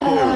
Coming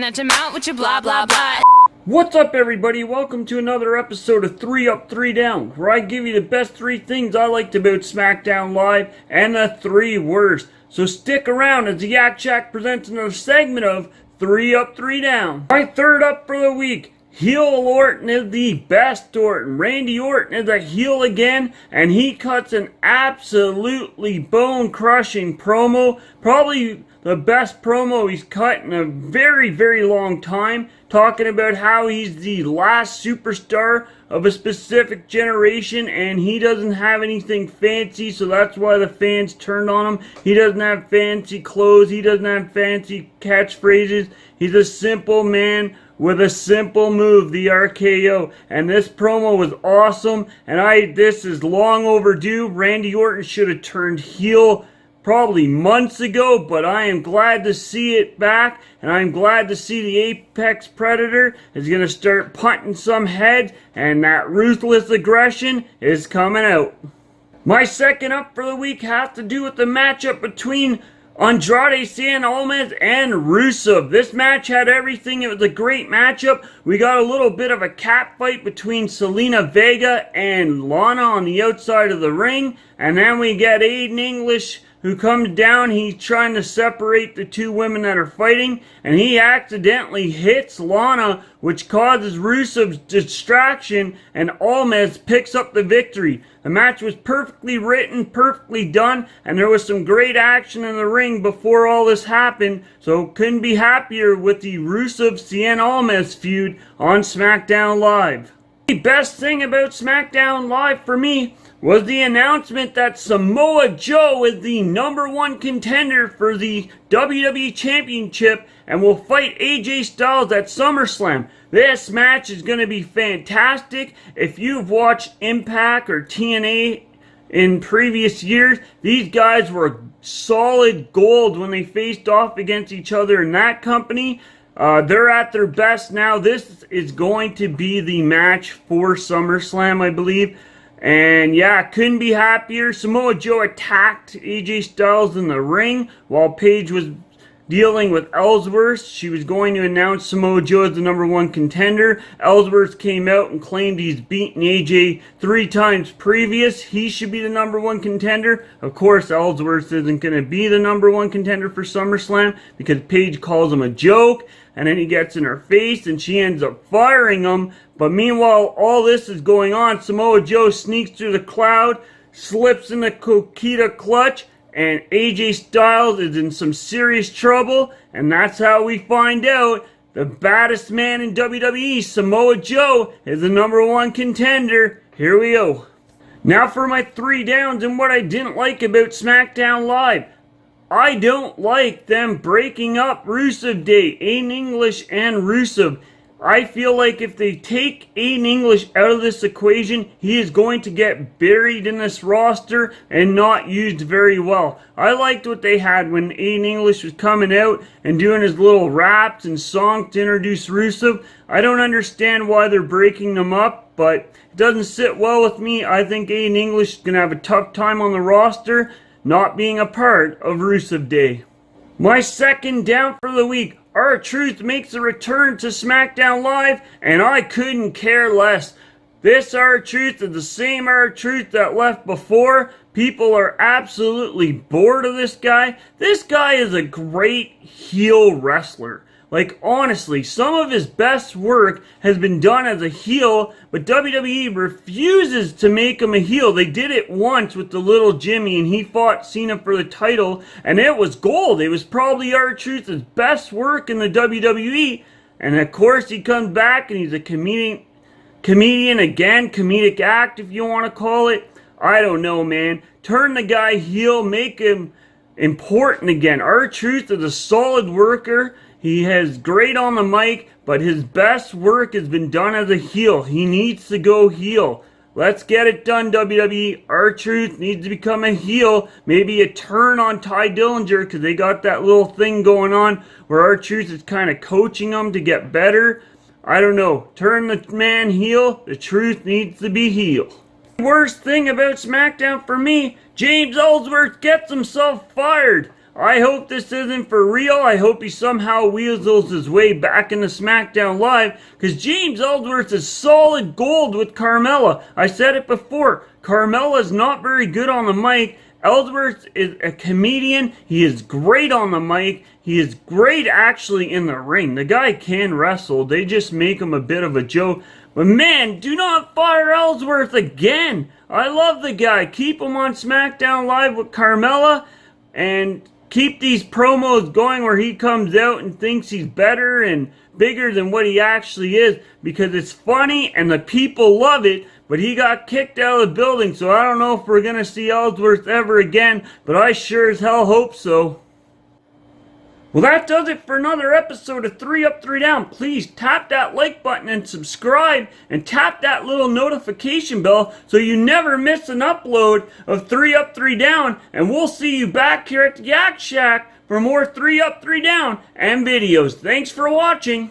at your mouth with your blah blah blah. What's up, everybody? Welcome to another episode of 3 Up, 3 Down, where I give you the best 3 things I liked about SmackDown Live and the 3 worst. So stick around as the Yak Shak presents another segment of 3 Up, 3 Down. My third up for the week. Heel Orton is the best Orton. Randy Orton is a heel again, and he cuts an absolutely bone-crushing promo. Probably the best promo he's cut in a very, very long time, talking about how he's the last superstar of a specific generation and he doesn't have anything fancy, so that's why the fans turned on him. He doesn't have fancy clothes, he doesn't have fancy catchphrases. He's a simple man with a simple move, the RKO. And this promo was awesome, and this is long overdue. Randy Orton should have turned heel probably months ago, but I am glad to see it back, and I'm glad to see the Apex Predator is going to start punting some heads, and that ruthless aggression is coming out. My second up for the week has to do with the matchup between Andrade, Cien Almas, and Rusev. This match had everything. It was a great matchup. We got a little bit of a cat fight between Zelina Vega and Lana on the outside of the ring, and then we get Aiden English who comes down. He's trying to separate the two women that are fighting, and he accidentally hits Lana, which causes Rusev's distraction, and Almas picks up the victory. The match was perfectly written, perfectly done, and there was some great action in the ring before all this happened, so couldn't be happier with the Rusev-Cien Almas feud on SmackDown Live. The best thing about SmackDown Live for me was the announcement that Samoa Joe is the #1 contender for the WWE Championship and will fight AJ Styles at SummerSlam. This match is going to be fantastic. If you've watched Impact or TNA in previous years, these guys were solid gold when they faced off against each other in that company. They're at their best now. This is going to be the match for SummerSlam, I believe. And yeah, couldn't be happier. Samoa Joe attacked AJ Styles in the ring while Paige was dealing with Ellsworth. She was going to announce Samoa Joe as the #1 contender. Ellsworth came out and claimed he's beaten AJ 3 times previous. He should be the #1 contender. Of course, Ellsworth isn't going to be the #1 contender for SummerSlam because Paige calls him a joke. And then he gets in her face and she ends up firing him. But meanwhile, all this is going on. Samoa Joe sneaks through the crowd, slips in the Coquita clutch, and AJ Styles is in some serious trouble. And that's how we find out the baddest man in WWE, Samoa Joe, is the #1 contender. Here we go. Now for my 3 downs and what I didn't like about SmackDown Live. I don't like them breaking up Rusev Day, Aiden English and Rusev. I feel like if they take Aiden English out of this equation, he is going to get buried in this roster and not used very well. I liked what they had when Aiden English was coming out and doing his little raps and songs to introduce Rusev. I don't understand why they're breaking them up, but it doesn't sit well with me. I think Aiden English is going to have a tough time on the roster, not being a part of Rusev Day. My second down for the week. R-Truth makes a return to SmackDown Live, and I couldn't care less. This R-Truth is the same R-Truth that left before. People are absolutely bored of this guy. This guy is a great heel wrestler. Like, honestly, some of his best work has been done as a heel, but WWE refuses to make him a heel. They did it once with the little Jimmy, and he fought Cena for the title, and it was gold. It was probably R-Truth's best work in the WWE. And of course, he comes back, and he's a comedian again, comedic act, if you want to call it. I don't know, man. Turn the guy heel, make him important again. R-Truth is a solid worker. He has great on the mic, but his best work has been done as a heel. He needs to go heel. Let's get it done, WWE. R-Truth needs to become a heel. Maybe a turn on Ty Dillinger, because they got that little thing going on where R-Truth is kind of coaching him to get better. I don't know. Turn the man heel. The truth needs to be heel. Worst thing about SmackDown for me, James Ellsworth gets himself fired. I hope this isn't for real. I hope he somehow weasels his way back into SmackDown Live, because James Ellsworth is solid gold with Carmella. I said it before, Carmella is not very good on the mic. Ellsworth is a comedian. He is great on the mic. He is great actually in the ring. The guy can wrestle. They just make him a bit of a joke. But man, do not fire Ellsworth again. I love the guy. Keep him on SmackDown Live with Carmella, and keep these promos going where he comes out and thinks he's better and bigger than what he actually is, because it's funny and the people love it. But he got kicked out of the building, so I don't know if we're going to see Ellsworth ever again, but I sure as hell hope so. Well, that does it for another episode of 3 Up, 3 Down. Please tap that like button and subscribe, and tap that little notification bell so you never miss an upload of 3 Up, 3 Down. And we'll see you back here at the Yak Shack for more 3 Up, 3 Down and videos. Thanks for watching.